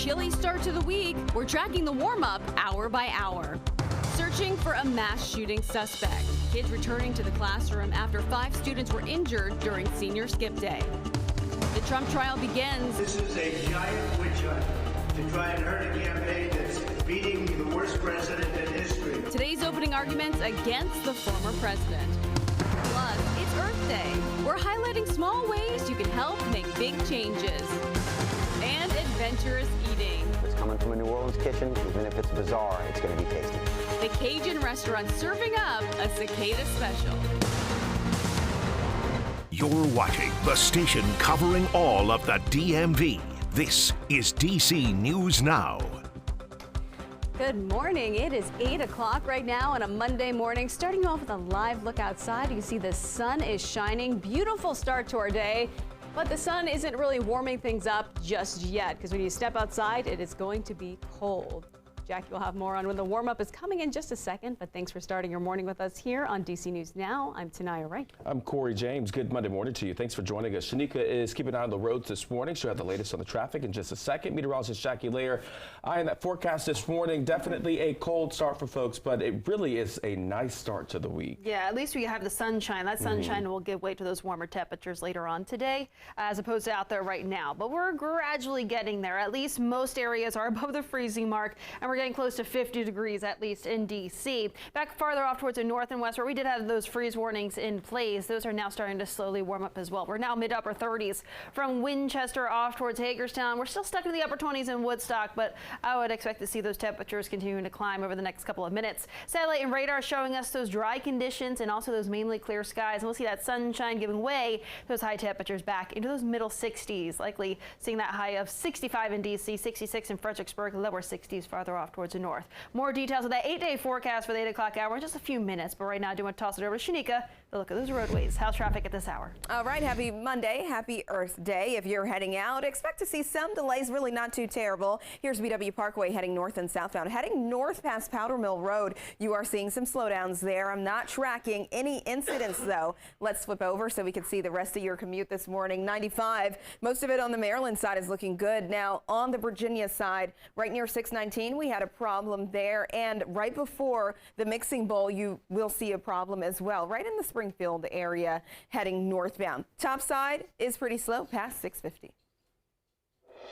chilly start to the week, we're tracking the warm-up hour by hour. Searching for a mass shooting suspect. Kids returning to the classroom after 5 students were injured during senior skip day. The Trump trial begins. This is a giant witch hunt to try and hurt a campaign that's beating the worst president in history. Today's opening arguments against the former president. Plus, it's Earth Day. We're highlighting small ways you can help make big changes. And adventurous eating. It's coming from a New Orleans kitchen. Even if it's bizarre, it's going to be tasty. The Cajun restaurant serving up a cicada special. You're watching the station covering all of the DMV. This is DC News Now. Good morning. It is 8 o'clock right now on a Monday morning. Starting off with a live look outside. You see the sun is shining. Beautiful start to our day. But the sun isn't really warming things up just yet, because when you step outside, it is going to be cold. Jackie will have more on when the warm-up is coming in just a second, but thanks for starting your morning with us here on DC News Now. I'm Tanaya Wright. I'm Corey James. Good Monday morning to you. Thanks for joining us. Shanika is keeping an eye on the roads this morning. She'll have the latest on the traffic in just a second. Meteorologist Jackie Layer eyeing that forecast this morning. Definitely a cold start for folks, but it really is a nice start to the week. Yeah, at least we have the sunshine. That sunshine will give way to those warmer temperatures later on today, as opposed to out there right now. But we're gradually getting there. At least most areas are above the freezing mark, and we're getting close to 50 degrees at least in D.C. Back farther off towards the north and west, where we did have those freeze warnings in place, those are now starting to slowly warm up as well. We're now mid-upper 30s from Winchester off towards Hagerstown. We're still stuck in the upper 20s in Woodstock, but I would expect to see those temperatures continuing to climb over the next couple of minutes. Satellite and radar showing us those dry conditions and also those mainly clear skies. And we'll see that sunshine giving way, those high temperatures back into those middle 60s, likely seeing that high of 65 in D.C., 66 in Fredericksburg, lower 60s farther off towards the north. More details of that 8-day forecast for the 8 o'clock hour in just a few minutes. But right now, I do want to toss it over to Shanika to look at those roadways. How's traffic at this hour? All right, happy Monday, happy Earth Day. If you're heading out, expect to see some delays, really not too terrible. Here's BW Parkway heading north and southbound. Heading north past Powder Mill Road, you are seeing some slowdowns there. I'm not tracking any incidents, though. Let's flip over so we can see the rest of your commute this morning. 95, most of it on the Maryland side is looking good. Now, on the Virginia side, right near 619, we had a problem there. And right before the mixing bowl, you will see a problem as well, right in the Springfield area heading northbound. Top side is pretty slow past 650.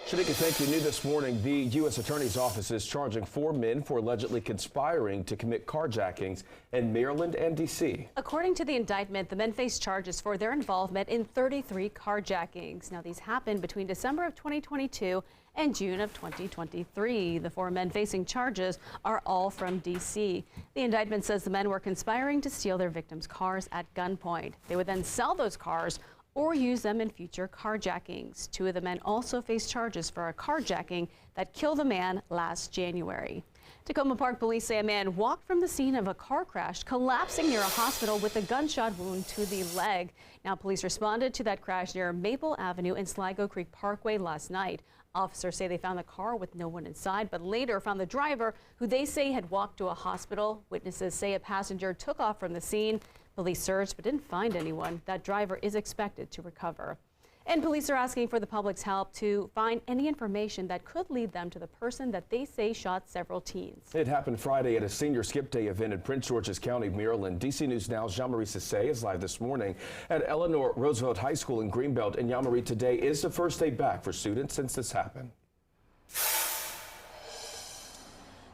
Shanika, thank you. New this morning, the U.S. Attorney's Office is charging 4 men for allegedly conspiring to commit carjackings in Maryland and D.C. According to the indictment, the men face charges for their involvement in 33 carjackings. Now, these happened between December of 2022 and June of 2023. The 4 men facing charges are all from D.C. The indictment says the men were conspiring to steal their victims' cars at gunpoint. They would then sell those cars or use them in future carjackings. 2 of the men also face charges for a carjacking that killed a man last January. Tacoma Park police say a man walked from the scene of a car crash, collapsing near a hospital with a gunshot wound to the leg. Now, police responded to that crash near Maple Avenue and Sligo Creek Parkway last night. Officers say they found the car with no one inside, but later found the driver, who they say had walked to a hospital. Witnesses say a passenger took off from the scene. Police searched but didn't find anyone. That driver is expected to recover. And police are asking for the public's help to find any information that could lead them to the person that they say shot several teens. It happened Friday at a senior skip day event in Prince George's County, Maryland. DC News Now's Jean-Marie Sissay is live this morning at Eleanor Roosevelt High School in Greenbelt. And Jean-Marie, today is the first day back for students since this happened.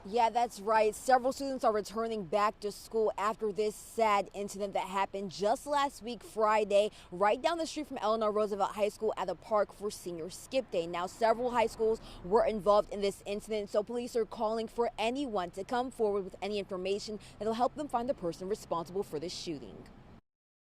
Yeah, that's right. Several students are returning back to school after this sad incident that happened just last week, Friday, right down the street from Eleanor Roosevelt High School at the park for senior skip day. Now, several high schools were involved in this incident, so police are calling for anyone to come forward with any information that will help them find the person responsible for this shooting.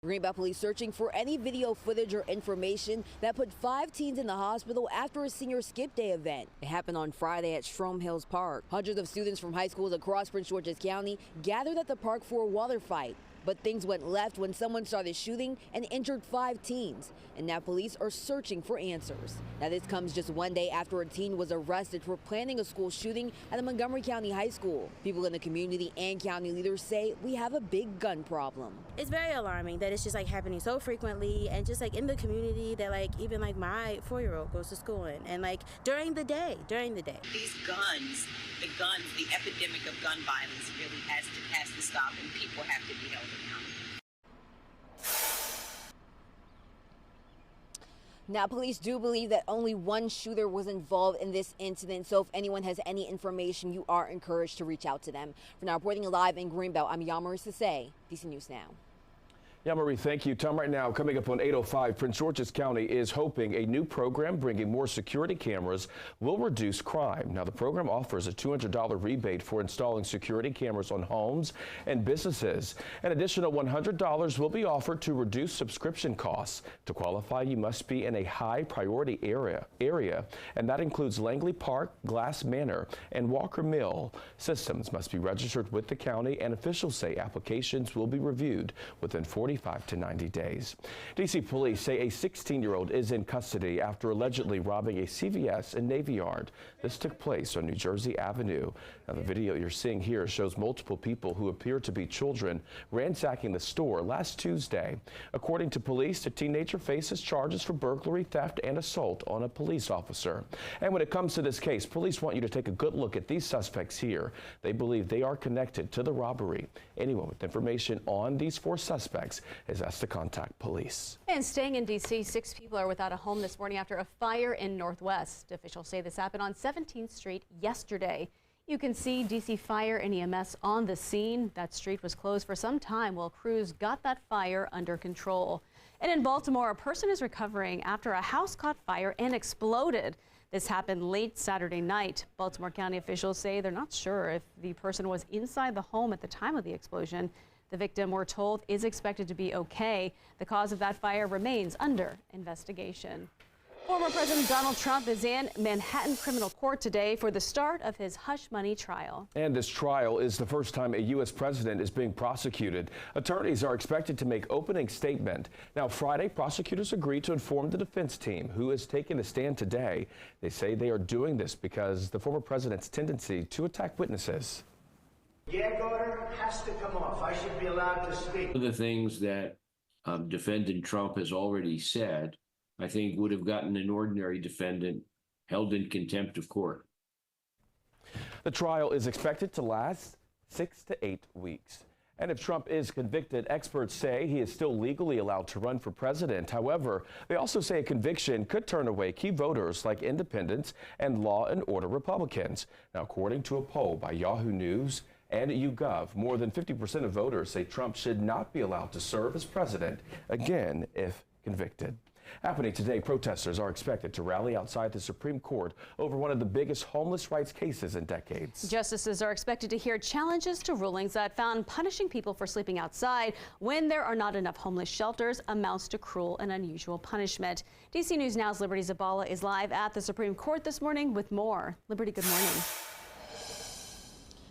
Greenbelt police searching for any video footage or information that put 5 teens in the hospital after a senior skip day event. It happened on Friday at Strom Hills Park. Hundreds of students from high schools across Prince George's County gathered at the park for a water fight. But things went left when someone started shooting and injured 5 teens. And now police are searching for answers. Now this comes just one day after a teen was arrested for planning a school shooting at a Montgomery County high school. People in the community and county leaders say we have a big gun problem. It's very alarming that it's just like happening so frequently, and just like in the community that like even like my 4-year-old goes to school in, and like during the day. These guns, the epidemic of gun violence really has to stop, and people have to be held accountable. Now, police do believe that only one shooter was involved in this incident, so if anyone has any information, you are encouraged to reach out to them. For now, reporting live in Greenbelt, I'm Yamarie Sase, DC News Now. Yamarie, thank you. Time right now, coming up on 8:05, Prince George's County is hoping a new program bringing more security cameras will reduce crime. Now, the program offers a $200 rebate for installing security cameras on homes and businesses. An additional $100 will be offered to reduce subscription costs. To qualify, you must be in a high priority area, and that includes Langley Park, Glass Manor, and Walker Mill. Systems must be registered with the county, and officials say applications will be reviewed within 45 to 90 days. D.C. police say a 16-year-old is in custody after allegedly robbing a CVS in Navy Yard. This took place on New Jersey Avenue. Now, the video you're seeing here shows multiple people who appear to be children ransacking the store last Tuesday. According to police, the teenager faces charges for burglary, theft, and assault on a police officer. And when it comes to this case, police want you to take a good look at these suspects here. They believe they are connected to the robbery. Anyone with information on these 4 suspects is asked to contact police. And staying in D.C., 6 people are without a home this morning after a fire in Northwest. Officials say this happened on 17th Street yesterday. You can see D.C. Fire and EMS on the scene. That street was closed for some time while crews got that fire under control. And in Baltimore, a person is recovering after a house caught fire and exploded. This happened late Saturday night. Baltimore County officials say they're not sure if the person was inside the home at the time of the explosion. The victim, we're told, is expected to be okay. The cause of that fire remains under investigation. Former President Donald Trump is in Manhattan criminal court today for the start of his hush money trial. And this trial is the first time a U.S. president is being prosecuted. Attorneys are expected to make opening statement. Now, Friday, prosecutors agreed to inform the defense team, who is taking the stand today. They say they are doing this because the former president's tendency to attack witnesses. Gag order has to come off. I should be allowed to speak. One of the things that defendant Trump has already said, I think would have gotten an ordinary defendant held in contempt of court. The trial is expected to last 6 to 8 weeks. And if Trump is convicted, experts say he is still legally allowed to run for president. However, they also say a conviction could turn away key voters like independents and law and order Republicans. Now, according to a poll by Yahoo News and YouGov, more than 50% of voters say Trump should not be allowed to serve as president again if convicted. Happening today, protesters are expected to rally outside the Supreme Court over one of the biggest homeless rights cases in decades. Justices are expected to hear challenges to rulings that found punishing people for sleeping outside when there are not enough homeless shelters amounts to cruel and unusual punishment. DC News Now's Liberty Zabala is live at the Supreme Court this morning with more. Liberty, good morning.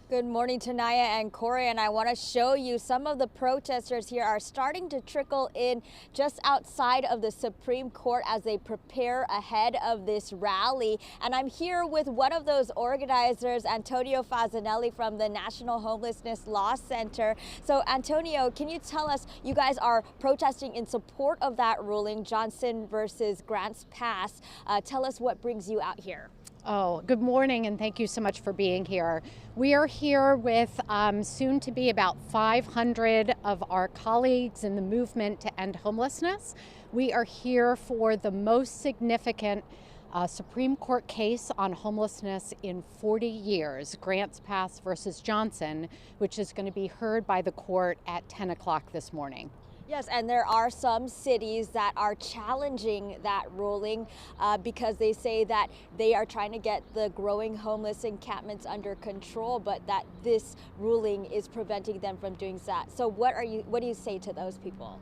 Good morning, Tanaya and Corey, and I want to show you some of the protesters here are starting to trickle in just outside of the Supreme Court as they prepare ahead of this rally. And I'm here with one of those organizers, Antonio Fazzanelli from the National Homelessness Law Center. So, Antonio, can you tell us, you guys are protesting in support of that ruling, Johnson versus Grants Pass. Tell us what brings you out here. Oh, good morning, and thank you so much for being here. We are here with soon to be about 500 of our colleagues in the movement to end homelessness. We are here for the most significant Supreme Court case on homelessness in 40 years, Grants Pass versus Johnson, which is going to be heard by the court at 10 o'clock this morning. Yes, and there are some cities that are challenging that ruling because they say that they are trying to get the growing homeless encampments under control, but that this ruling is preventing them from doing that. So what do you say to those people?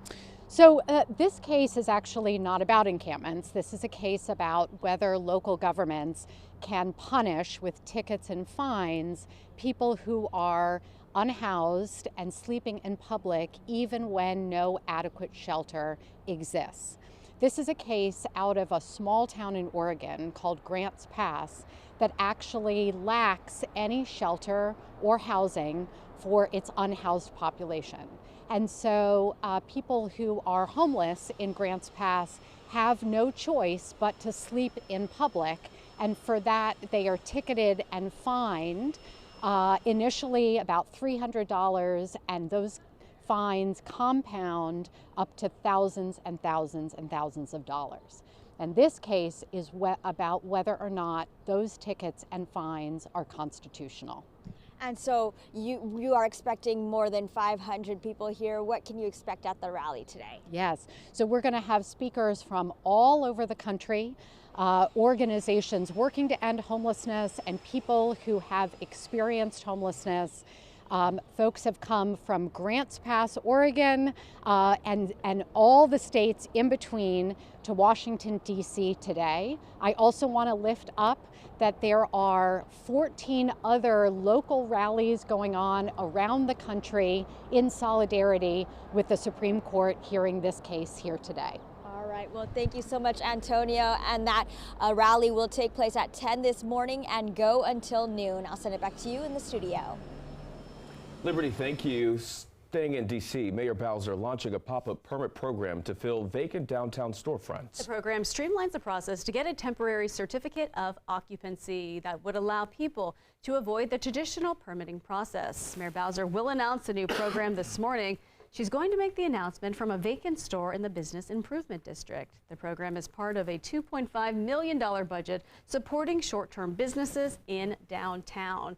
So this case is actually not about encampments. This is a case about whether local governments can punish with tickets and fines people who are unhoused and sleeping in public even when no adequate shelter exists. This is a case out of a small town in Oregon called Grants Pass that actually lacks any shelter or housing for its unhoused population. And so people who are homeless in Grants Pass have no choice but to sleep in public, and for that they are ticketed and fined, initially about $300, and those fines compound up to thousands and thousands and thousands of dollars. And this case is about whether or not those tickets and fines are constitutional. And so you are expecting more than 500 people here. What can you expect at the rally today? Yes, so we're going to have speakers from all over the country, organizations working to end homelessness and people who have experienced homelessness. Folks have come from Grants Pass, Oregon, and all the states in between to Washington, D.C. today. I also want to lift up that there are 14 other local rallies going on around the country in solidarity with the Supreme Court hearing this case here today. All right, well, thank you so much, Antonio. And that rally will take place at 10 this morning and go until noon. I'll send it back to you in the studio. Liberty, thank you. Staying in D.C., Mayor Bowser launching a pop-up permit program to fill vacant downtown storefronts. The program streamlines the process to get a temporary certificate of occupancy that would allow people to avoid the traditional permitting process. Mayor Bowser will announce the new program this morning. She's going to make the announcement from a vacant store in the Business Improvement District. The program is part of a $2.5 million budget supporting short-term businesses in downtown.